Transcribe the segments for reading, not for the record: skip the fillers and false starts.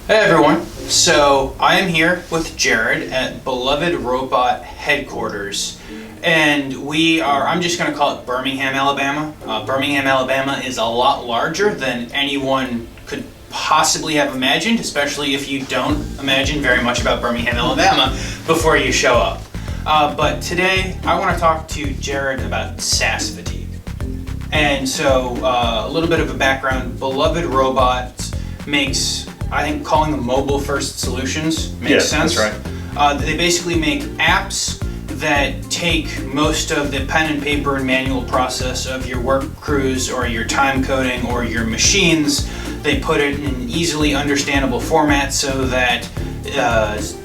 Hey everyone, so I am here with Jarrod at Beloved Robot headquarters, and I'm just going to call it Birmingham, Alabama. Birmingham, Alabama is a lot larger than anyone could possibly have imagined, especially if you don't imagine very much about Birmingham, Alabama before you show up. But today I want to talk to Jarrod about SaaS Fatigue. And so a little bit of a background, Beloved Robots makes, I think calling them mobile first solutions makes sense. That's right. They basically make apps that take most of the pen and paper and manual process of your work crews or your time coding or your machines. They put it in easily understandable format so that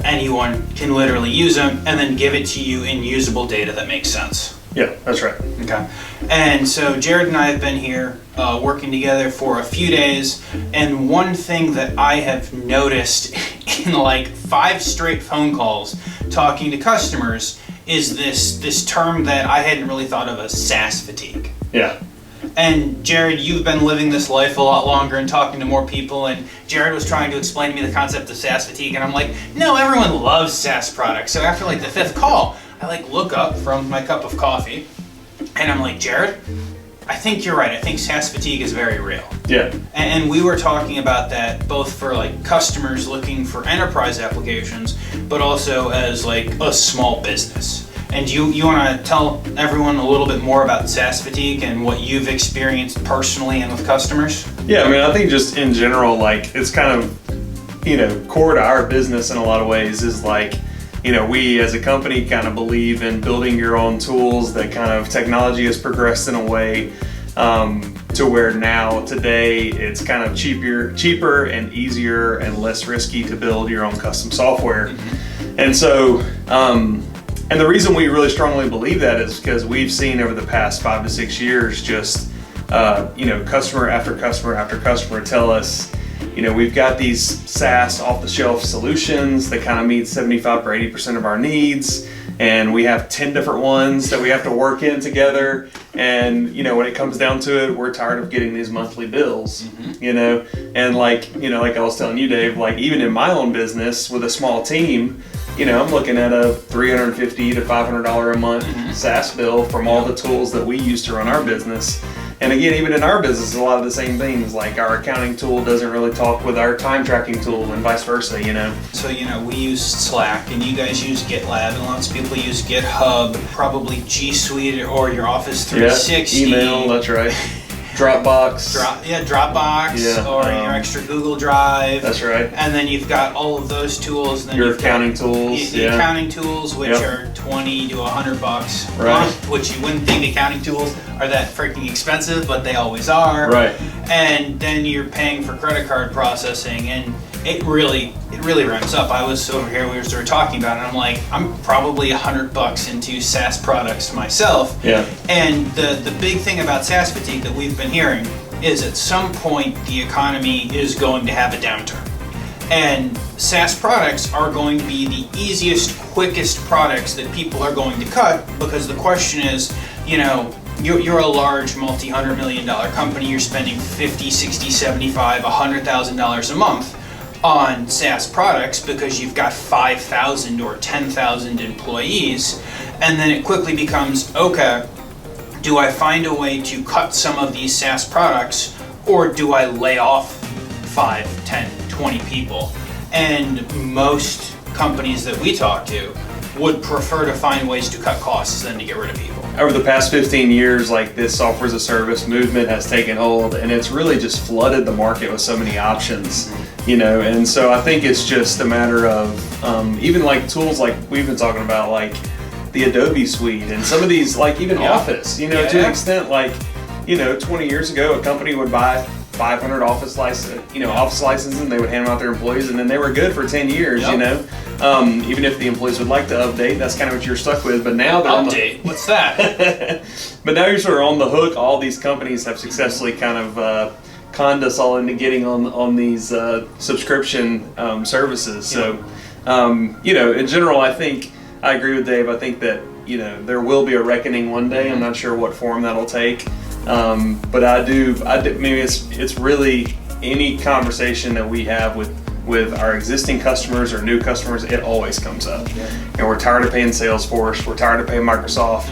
anyone can literally use them, and then give it to you in usable data that makes sense. Yeah, that's right. Okay. And so Jarrod and I have been here working together for a few days, and one thing that I have noticed in like 5 straight phone calls talking to customers is this term that I hadn't really thought of as SaaS fatigue. Yeah. And Jarrod, you've been living this life a lot longer and talking to more people, and Jarrod was trying to explain to me the concept of SaaS fatigue, and I'm like, no, everyone loves SaaS products. So after like the 5th call, I look up from my cup of coffee, and I'm like, Jarrod, I think you're right. I think SaaS fatigue is very real. Yeah. And we were talking about that both for like customers looking for enterprise applications, but also as like a small business. And you want to tell everyone a little bit more about SaaS fatigue and what you've experienced personally and with customers? Yeah, I mean, I think just in general, like, it's kind of, core to our business in a lot of ways is like, we as a company kind of believe in building your own tools. That kind of technology has progressed in a way to where now today it's kind of cheaper and easier and less risky to build your own custom software. Mm-hmm. And so, and the reason we really strongly believe that is because we've seen over the past 5 to 6 years just, customer after customer after customer tell us, we've got these SaaS off-the-shelf solutions that kind of meet 75 or 80% of our needs, and we have 10 different ones that we have to work in together. And when it comes down to it, we're tired of getting these monthly bills. Mm-hmm. And like I was telling you, Dave, like even in my own business with a small team, I'm looking at a $350 to $500 a month mm-hmm. SaaS bill from all the tools that we use to run our business. And again, even in our business, a lot of the same things, like our accounting tool doesn't really talk with our time tracking tool and vice versa, So, we use Slack and you guys use GitLab and lots of people use GitHub, probably G Suite or your Office 360. Yeah, email, that's right. Dropbox. Dropbox or your extra Google Drive. That's right. And then you've got all of those tools. And then your accounting tools. The accounting tools, which are $20 to $100 a month, which you wouldn't think accounting tools are that freaking expensive, but they always are. Right. And then you're paying for credit card processing, and it really ramps up. I was over here, we were talking about it, and I'm like, I'm probably $100 into SaaS products myself. Yeah. And the big thing about SaaS fatigue that we've been hearing is at some point the economy is going to have a downturn. And SaaS products are going to be the easiest, quickest products that people are going to cut, because the question is, you're a large multi-$100 million company, you're spending $50, $60, $75, $100,000 a month on SaaS products because you've got 5,000 or 10,000 employees, and then it quickly becomes, okay, do I find a way to cut some of these SaaS products, or do I lay off 5, 10, 20 people? And most companies that we talk to would prefer to find ways to cut costs than to get rid of people. Over the past 15 years, like this software as a service movement has taken hold, and it's really just flooded the market with so many options, and so I think it's just a matter of even like tools like we've been talking about, like the Adobe suite and some of these, like even Office, to an extent, like, 20 years ago, a company would buy 500 office licenses, and they would hand them out to their employees, and then they were good for 10 years, even if the employees would like to update, that's kind of what you're stuck with. But now they're what's that? But now you're sort of on the hook. All these companies have successfully kind of conned us all into getting on these subscription services. So, in general, I think I agree with Dave. I think that there will be a reckoning one day. I'm not sure what form that'll take. But I do. Maybe it's really any conversation that we have with with our existing customers or new customers, it always comes up. And we're tired of paying Salesforce, we're tired of paying Microsoft.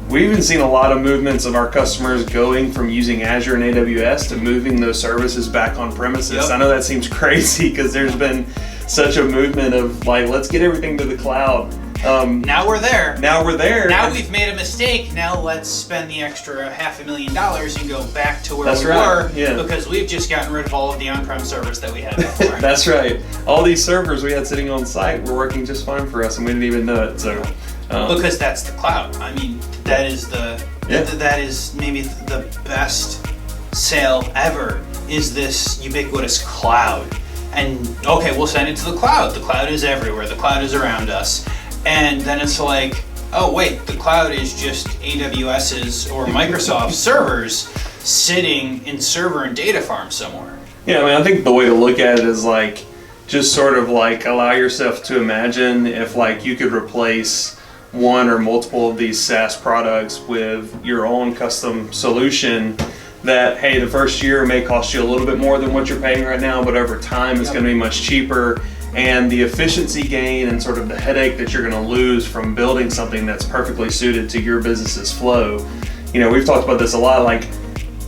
We've even seen a lot of movements of our customers going from using Azure and AWS to moving those services back on premises. I know that seems crazy because there's been such a movement of like, let's get everything to the cloud. Now we're there. Now we've made a mistake. Now let's spend the extra $500,000 and go back to where we were because we've just gotten rid of all of the on-prem servers that we had before. That's right. All these servers we had sitting on site were working just fine for us and we didn't even know it. So because that's the cloud. I mean, that is that is maybe the best sale ever, is this ubiquitous cloud. And okay, we'll send it to the cloud. The cloud is everywhere. The cloud is around us. And then it's like, oh wait, the cloud is just AWS's or Microsoft's servers sitting in server and data farms somewhere. Yeah, I mean, I think the way to look at it is like, just sort of like allow yourself to imagine if like you could replace one or multiple of these SaaS products with your own custom solution that, hey, the first year may cost you a little bit more than what you're paying right now, but over time it's going to be much cheaper. And the efficiency gain and sort of the headache that you're going to lose from building something that's perfectly suited to your business's flow. You know, we've talked about this a lot, like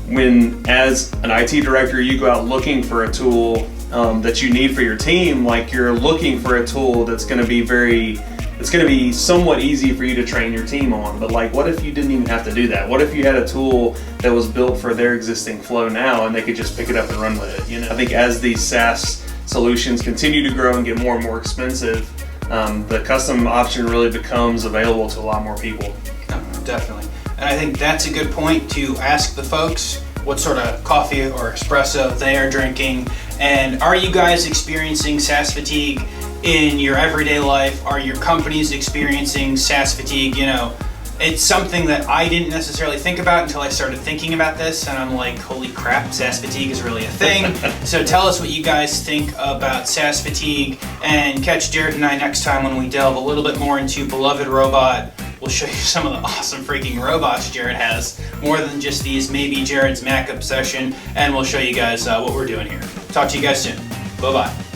when as an IT director you go out looking for a tool that you need for your team, like you're looking for a tool that's going to be somewhat easy for you to train your team on. But like, what if you didn't even have to do that? What if you had a tool that was built for their existing flow now and they could just pick it up and run with it? You know, I think as these SaaS solutions continue to grow and get more and more expensive, the custom option really becomes available to a lot more people. Definitely. And I think that's a good point to ask the folks what sort of coffee or espresso they are drinking. And are you guys experiencing SaaS fatigue in your everyday life? Are your companies experiencing SaaS fatigue? You know, it's something that I didn't necessarily think about until I started thinking about this, and I'm like, holy crap, SaaS fatigue is really a thing. So tell us what you guys think about SaaS fatigue, and catch Jarrod and I next time when we delve a little bit more into Beloved Robot. We'll show you some of the awesome freaking robots Jarrod has, more than just these maybe Jarrod's Mac obsession, and we'll show you guys what we're doing here. Talk to you guys soon. Bye-bye.